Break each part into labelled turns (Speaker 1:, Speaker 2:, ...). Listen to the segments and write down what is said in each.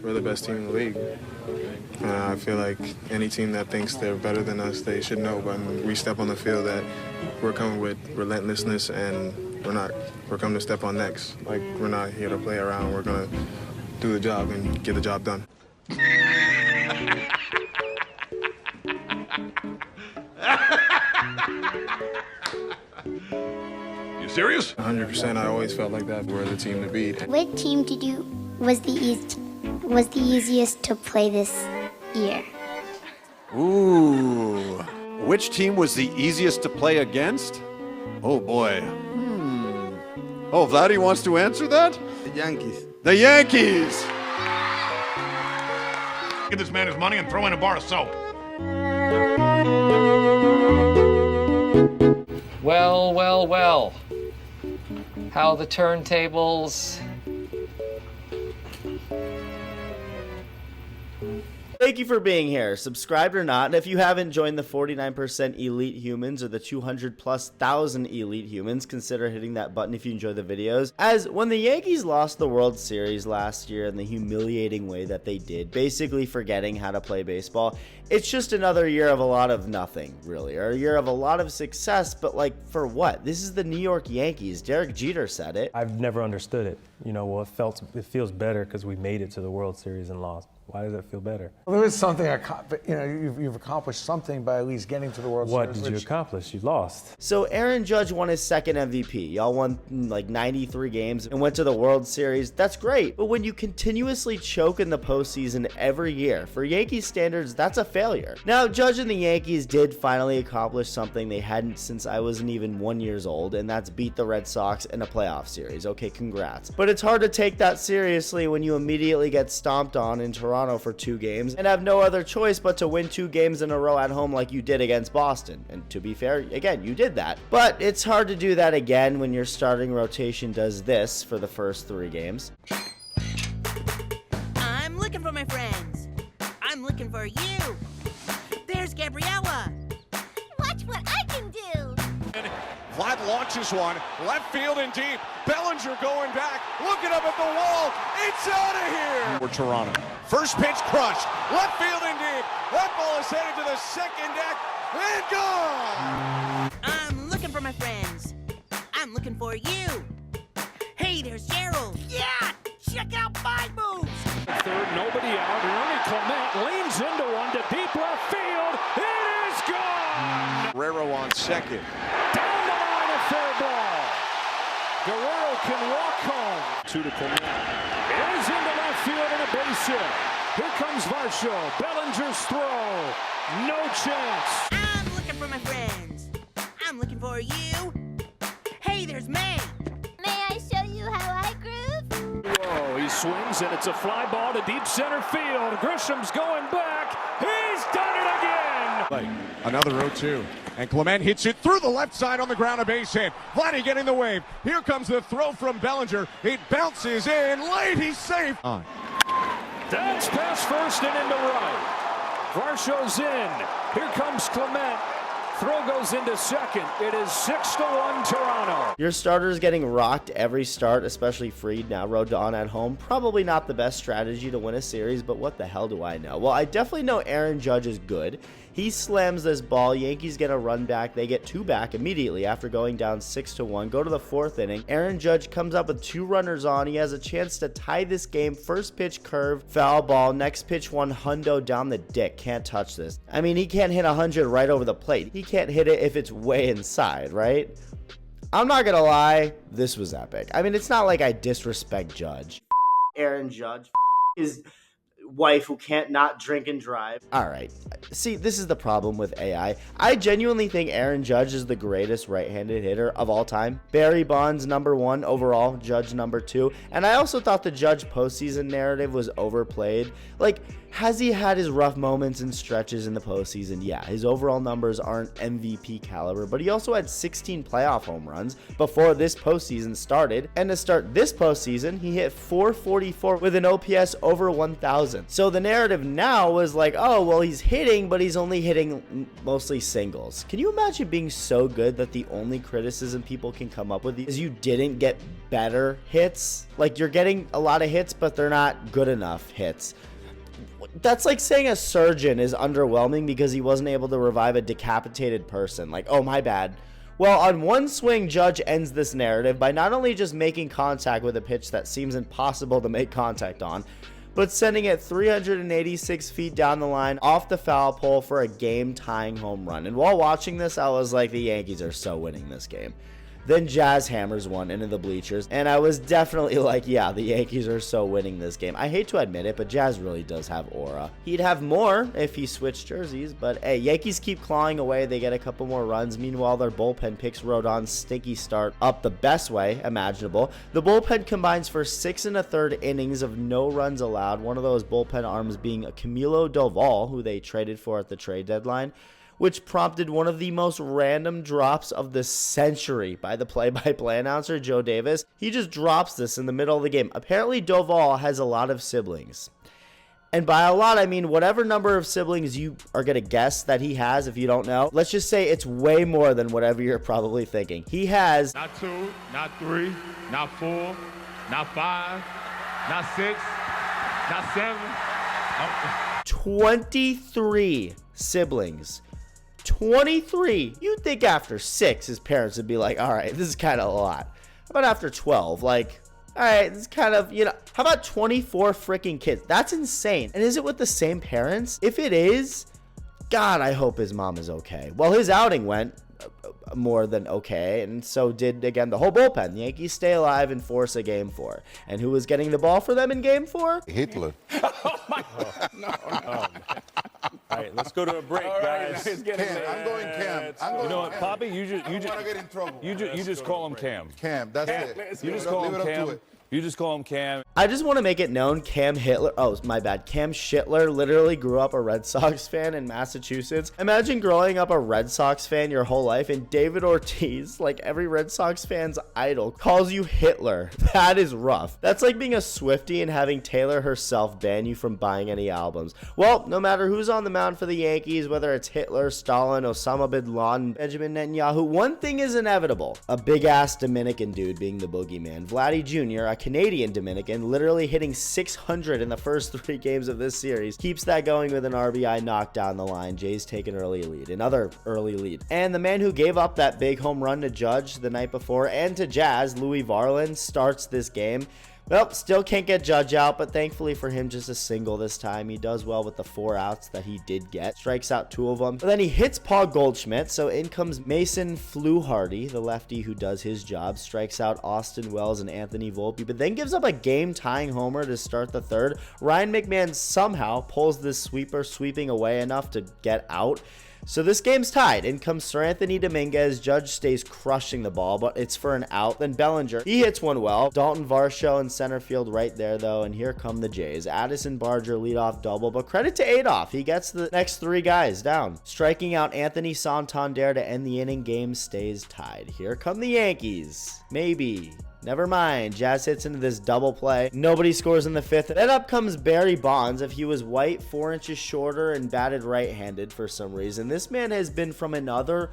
Speaker 1: We're the best team in the league. I feel like any team that thinks they're better than us, they should know when we step on the field that we're coming with relentlessness and we're coming to step on necks. Like, we're not here to play around. We're going to do the job and get the job done.
Speaker 2: You serious?
Speaker 1: 100%. I always felt like that. We're the team to beat.
Speaker 3: What team was the easiest to play this year?
Speaker 4: Ooh. Which team was the easiest to play against? Oh, boy. Oh, Vladdy wants to answer that?
Speaker 5: The Yankees.
Speaker 4: The Yankees!
Speaker 2: Give this man his money and throw in a bar of soap.
Speaker 6: Well, well, well. How the turntables.
Speaker 7: Thank you for being here. Subscribed or not, and if you haven't joined the 49% elite humans or the 200,000+ elite humans, consider hitting that button if you enjoy the videos. As when the Yankees lost the World Series last year in the humiliating way that they did, basically forgetting how to play baseball, it's just another year of a lot of nothing, really, or a year of a lot of success, but like, for what? This is the New York Yankees. Derek Jeter said it.
Speaker 8: I've never understood it. You know, well, it feels better because we made it to the World Series and lost. Why does it feel better?
Speaker 9: Well, there is something, you know, you've accomplished something by at least getting to the World Series.
Speaker 8: What did you accomplish? You lost.
Speaker 7: So Aaron Judge won his second MVP. Y'all won like 93 games and went to the World Series. That's great. But when you continuously choke in the postseason every year, for Yankees standards, that's a failure. Now, Judge and the Yankees did finally accomplish something they hadn't since I wasn't even 1 year old, and that's beat the Red Sox in a playoff series. Okay, congrats. But it's hard to take that seriously when you immediately get stomped on in Toronto for 2 games and have no other choice but to win 2 games in a row at home like you did against Boston. And to be fair, again, you did that. But it's hard to do that again when your starting rotation does this for the first 3 games.
Speaker 10: I'm looking for my friends. I'm looking for you. There's Gabriella.
Speaker 3: Watch what I can do!
Speaker 4: Vlad launches one, left field and deep. Bellinger going back, looking up at the wall. It's out of here! For Toronto. First pitch crushed, left field and deep. That ball is headed to the second deck and gone!
Speaker 10: I'm looking for my friends. I'm looking for you. Hey, there's Gerald. Yeah! Check out my moves!
Speaker 11: Third, nobody out. Ernie Clement leans into one to deep left field. It is gone!
Speaker 4: Guerrero on second.
Speaker 11: Down the line, a fair ball. Guerrero can walk home. 2 to Clement. It is into left field and a base hit. Here comes Varsho. Bellinger's throw. No chance.
Speaker 10: I'm looking for my friends. I'm looking for you. Hey, there's May.
Speaker 3: May I show you how I groove?
Speaker 11: Whoa, he swings and it's a fly ball to deep center field. Grisham's going back. He's done it again.
Speaker 4: Another 0-2. And Clement hits it through the left side on the ground, a base hit. Vladdy getting the wave. Here comes the throw from Bellinger. It bounces in late. He's safe.
Speaker 11: That's past first and into right. Varsho's in. Here comes Clement. Throw goes into second. It is 6-1 Toronto.
Speaker 7: Your starter's getting rocked every start, especially Fried now Rodon at home. Probably not the best strategy to win a series, but what the hell do I know? Well, I definitely know Aaron Judge is good. He slams this ball. Yankees get a run back. They get 2 back immediately after going down 6-1. Go to the 4th inning. Aaron Judge comes up with 2 runners on. He has a chance to tie this game. First pitch curve, foul ball. Next pitch one hundo down the dick. Can't touch this. I mean, he can't hit 100 right over the plate. He can't hit it if it's way inside, right? I'm not gonna lie, this was epic. I mean, it's not like I disrespect Judge. Aaron Judge is wife who can't not drink and drive. All right. See, this is the problem with AI. I genuinely think Aaron Judge is the greatest right-handed hitter of all time. Barry Bonds #1 overall, Judge #2. And I also thought the Judge postseason narrative was overplayed. Like, has he had his rough moments and stretches in the postseason? Yeah, his overall numbers aren't MVP caliber, but he also had 16 playoff home runs before this postseason started. And to start this postseason, he hit .444 with an OPS over 1,000. postseason. So the narrative now was like, oh, well, he's hitting, but he's only hitting mostly singles. Can you imagine being so good that the only criticism people can come up with is you didn't get better hits? Like, you're getting a lot of hits, but they're not good enough hits. That's like saying a surgeon is underwhelming because he wasn't able to revive a decapitated person. Like, oh, my bad. Well, on one swing, Judge ends this narrative by not only just making contact with a pitch that seems impossible to make contact on, but sending it 386 feet down the line off the foul pole for a game-tying home run. And while watching this, I was like, the Yankees are so winning this game. Then Jazz hammers one into the bleachers, and I was definitely like, yeah, the Yankees are so winning this game. I hate to admit it, but Jazz really does have aura. He'd have more if he switched jerseys, but hey, Yankees keep clawing away. They get a couple more runs. Meanwhile, their bullpen picks Rodon's stinky start up the best way imaginable. The bullpen combines for 6 1/3 innings of no runs allowed, one of those bullpen arms being Camilo Doval, who they traded for at the trade deadline, which prompted one of the most random drops of the century by the play-by-play announcer, Joe Davis. He just drops this in the middle of the game. Apparently, Doval has a lot of siblings. And by a lot, I mean whatever number of siblings you are going to guess that he has if you don't know. Let's just say it's way more than whatever you're probably thinking. He has...
Speaker 5: Not 2, not 3, not 4, not 5, not 6, not 7.
Speaker 7: 23 siblings. 23. You'd think after 6, his parents would be like, all right, this is kind of a lot. How about after 12? Like, all right, this is kind of, you know, how about 24 freaking kids? That's insane. And is it with the same parents? If it is, God, I hope his mom is okay. Well, his outing went more than okay, and so did, again, the whole bullpen. The Yankees stay alive and force a Game 4. And who was getting the ball for them in Game 4?
Speaker 12: Hitler.
Speaker 5: Oh, my God. No.
Speaker 11: All right, let's go to a break, guys.
Speaker 12: Cam, I'm going Cam.
Speaker 11: You know what, Poppy? You just
Speaker 12: get in trouble.
Speaker 11: You just call him Cam.
Speaker 12: Cam, that's it.
Speaker 11: You just call him Cam. You just call him Cam.
Speaker 7: I just want to make it known, Cam Hitler, oh, my bad, Cam Schittler literally grew up a Red Sox fan in Massachusetts. Imagine growing up a Red Sox fan your whole life, and David Ortiz, like every Red Sox fan's idol, calls you Hitler. That is rough. That's like being a Swiftie and having Taylor herself ban you from buying any albums. Well, no matter who's on the mound for the Yankees, whether it's Hitler, Stalin, Osama bin Laden, Benjamin Netanyahu, one thing is inevitable. A big-ass Dominican dude being the boogeyman. Vladdy Jr., a Canadian Dominican, literally hitting 600 in the first 3 games of this series, keeps that going with an RBI knock down the line. Jays take an early lead, another early lead. And the man who gave up that big home run to Judge the night before and to Jazz, Louis Varland, starts this game. Well, still can't get Judge out, but thankfully for him, just a single this time. He does well with the 4 outs that he did get. Strikes out 2 of them. But then he hits Paul Goldschmidt, so in comes Mason Fluharty, the lefty who does his job. Strikes out Austin Wells and Anthony Volpe, but then gives up a game-tying homer to start the 3rd. Ryan McMahon somehow pulls this sweeper, sweeping away enough to get out. So this game's tied. In comes Sir Anthony Dominguez. Judge stays crushing the ball, but it's for an out. Then Bellinger, he hits one well. Dalton Varsho in center field right there, though, and here come the Jays. Addison Barger leadoff double, but credit to Adolph. He gets the next 3 guys down. Striking out Anthony Santander to end the inning. Game stays tied. Here come the Yankees. Maybe. Never mind. Jazz hits into this double play. Nobody scores in the 5th. Then up comes Barry Bonds. If he was white, 4 inches shorter, and batted right-handed for some reason. This man has been from another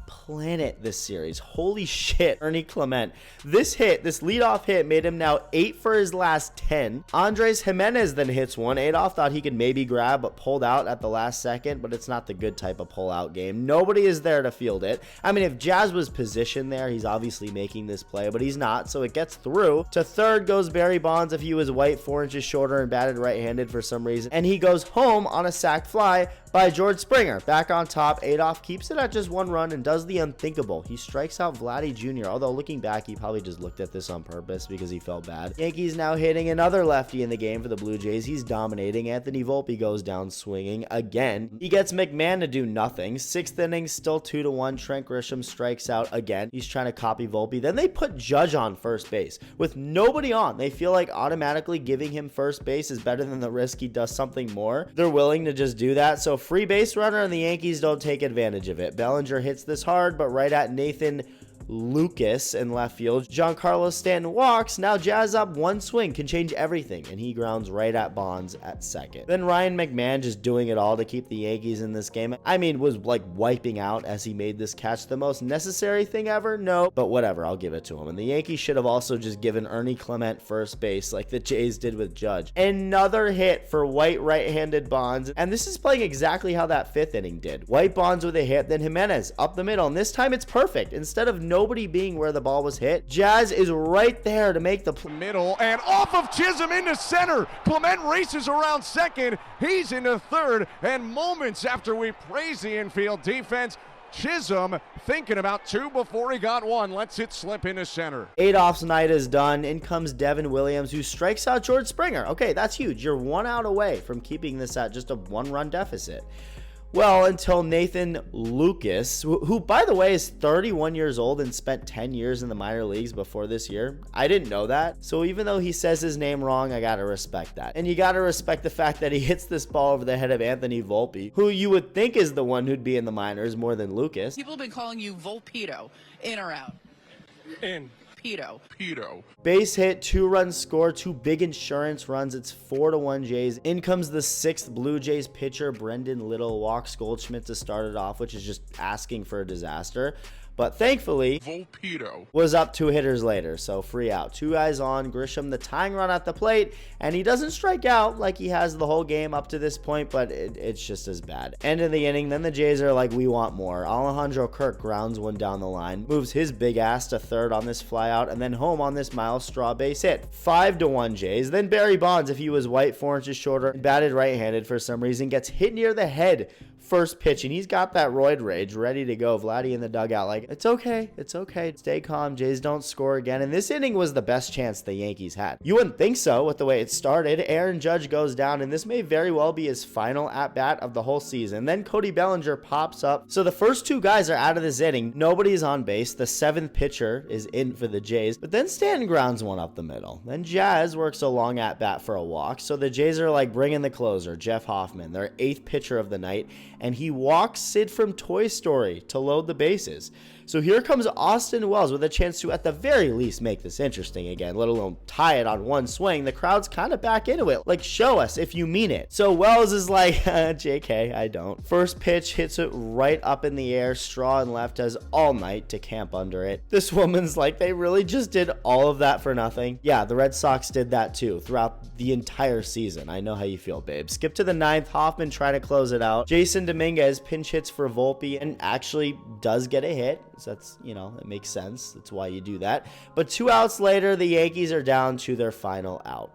Speaker 7: planet this series. Holy shit, Ernie Clement. This leadoff hit made him now 8 for his last 10. Andres Jimenez then hits one. Adolph thought he could maybe grab, but pulled out at the last second, but it's not the good type of pull-out game. Nobody is there to field it. I mean, if Jazz was positioned there, he's obviously making this play, but he's not, so it gets through. To 3rd goes Barry Bonds. If he was white, 4 inches shorter, and batted right-handed for some reason, and he goes home on a sac fly by George Springer. Back on top, Adolph keeps it at just 1 run and does the unthinkable. He strikes out Vladdy Jr., although looking back, he probably just looked at this on purpose because he felt bad. Yankees now hitting another lefty in the game for the Blue Jays. He's dominating. Anthony Volpe goes down swinging again. He gets McMahon to do nothing. 6th inning, still 2-1. Trent Grisham strikes out again. He's trying to copy Volpe. Then they put Judge on first base with nobody on. They feel like automatically giving him first base is better than the risk he does something more. They're willing to just do that. So free base runner, and the Yankees don't take advantage of it. Bellinger hits this hard, but right at Nathan Lucas in left field. Giancarlo Stanton walks. Now Jazz up one swing can change everything, and he grounds right at Bonds at second. Then Ryan McMahon just doing it all to keep the Yankees in this game. I mean, was like wiping out as he made this catch the most necessary thing ever? No, but whatever, I'll give it to him. And the Yankees should have also just given Ernie Clement first base like the Jays did with Judge. Another hit for White right-handed Bonds, and this is playing exactly how that 5th inning did. White Bonds with a hit, then Jimenez up the middle, and this time it's perfect. Instead of nobody being where the ball was hit, Jazz is right there to make the
Speaker 4: middle and off of Chisholm into center. Clement races around second. He's into third, and moments after we praise the infield defense, Chisholm thinking about 2 before he got 1. Lets it slip into center.
Speaker 7: Adolph's night is done. In comes Devin Williams, who strikes out George Springer. Okay, that's huge. You're 1 out away from keeping this at just a 1-run deficit. Well, until Nathan Lucas, who by the way is 31 years old and spent 10 years in the minor leagues before this year. I didn't know that. So even though he says his name wrong, I gotta respect that. And you gotta respect the fact that he hits this ball over the head of Anthony Volpe, who you would think is the one who'd be in the minors more than Lucas.
Speaker 13: People have been calling you Volpedo. In or out?
Speaker 11: In.
Speaker 13: Pedo.
Speaker 7: Base hit, 2-run score, 2 big insurance runs. It's 4-1 Jays. In comes the 6th Blue Jays pitcher, Brendan Little, walks Goldschmidt to start it off, which is just asking for a disaster. But thankfully,
Speaker 2: Volpedo
Speaker 7: was up 2 hitters later, so free out. 2 guys on, Grisham the tying run at the plate, and he doesn't strike out like he has the whole game up to this point, but it's just as bad. End of the inning, then the Jays are like, we want more. Alejandro Kirk grounds one down the line, moves his big ass to third on this flyout, and then home on this Miles Straw base hit. 5-1 Jays. Then Barry Bonds, if he was white, 4 inches shorter, batted right-handed for some reason, gets hit near the head. First pitch, and he's got that roid rage ready to go. Vladdy in the dugout like, it's okay, stay calm, Jays don't score again. And this inning was the best chance the Yankees had. You wouldn't think so with the way it started. Aaron Judge goes down, and this may very well be his final at-bat of the whole season. Then Cody Bellinger pops up. So the first 2 guys are out of this inning. Nobody's on base. The 7th pitcher is in for the Jays, but then Stanton grounds one up the middle. Then Jazz works a long at-bat for a walk. So the Jays are like bringing the closer, Jeff Hoffman, their 8th pitcher of the night, and he walks Sid from Toy Story to load the bases. So here comes Austin Wells with a chance to, at the very least, make this interesting again, let alone tie it on one swing. The crowd's kind of back into it. Like, show us if you mean it. So Wells is like, JK, I don't. First pitch hits it right up in the air. Straw and left has all night to camp under it. This woman's like, they really just did all of that for nothing? Yeah, the Red Sox did that too throughout the entire season. I know how you feel, babe. Skip to the 9th. Hoffman trying to close it out. Jason Dominguez pinch hits for Volpe and actually does get a hit. So that's, you know, it makes sense. That's why you do that. But 2 outs later, the Yankees are down to their final out.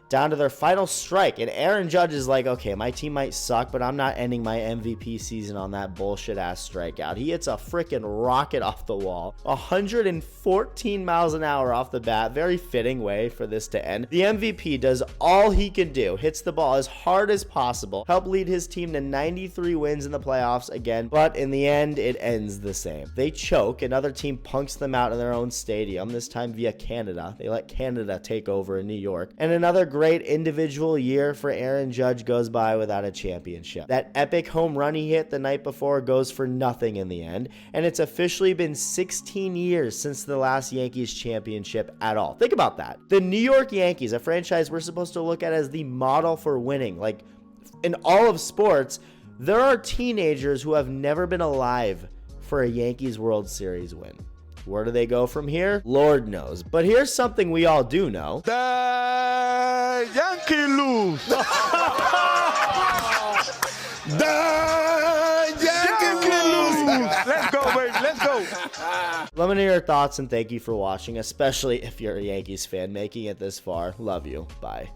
Speaker 7: Down to their final strike. And Aaron Judge is like, okay, my team might suck, but I'm not ending my MVP season on that bullshit ass strikeout. He hits a freaking rocket off the wall. 114 miles an hour off the bat. Very fitting way for this to end. The MVP does all he can do. Hits the ball as hard as possible. Help lead his team to 93 wins in the playoffs again. But in the end, it ends the same. They choke. Another team punks them out in their own stadium, this time via Canada. They let Canada take over in New York. And another great individual year for Aaron Judge goes by without a championship. That epic home run he hit the night before goes for nothing in the end, and it's officially been 16 years since the last Yankees championship at all. Think about that. The New York Yankees, a franchise we're supposed to look at as the model for winning, like in all of sports, there are teenagers who have never been alive for a Yankees World Series win. Where do they go from here? Lord knows. But here's something we all do know.
Speaker 12: The Yankees lose. The Yankees lose. Let's go, baby. Let's go.
Speaker 7: Let me know your thoughts and thank you for watching, especially if you're a Yankees fan making it this far. Love you. Bye.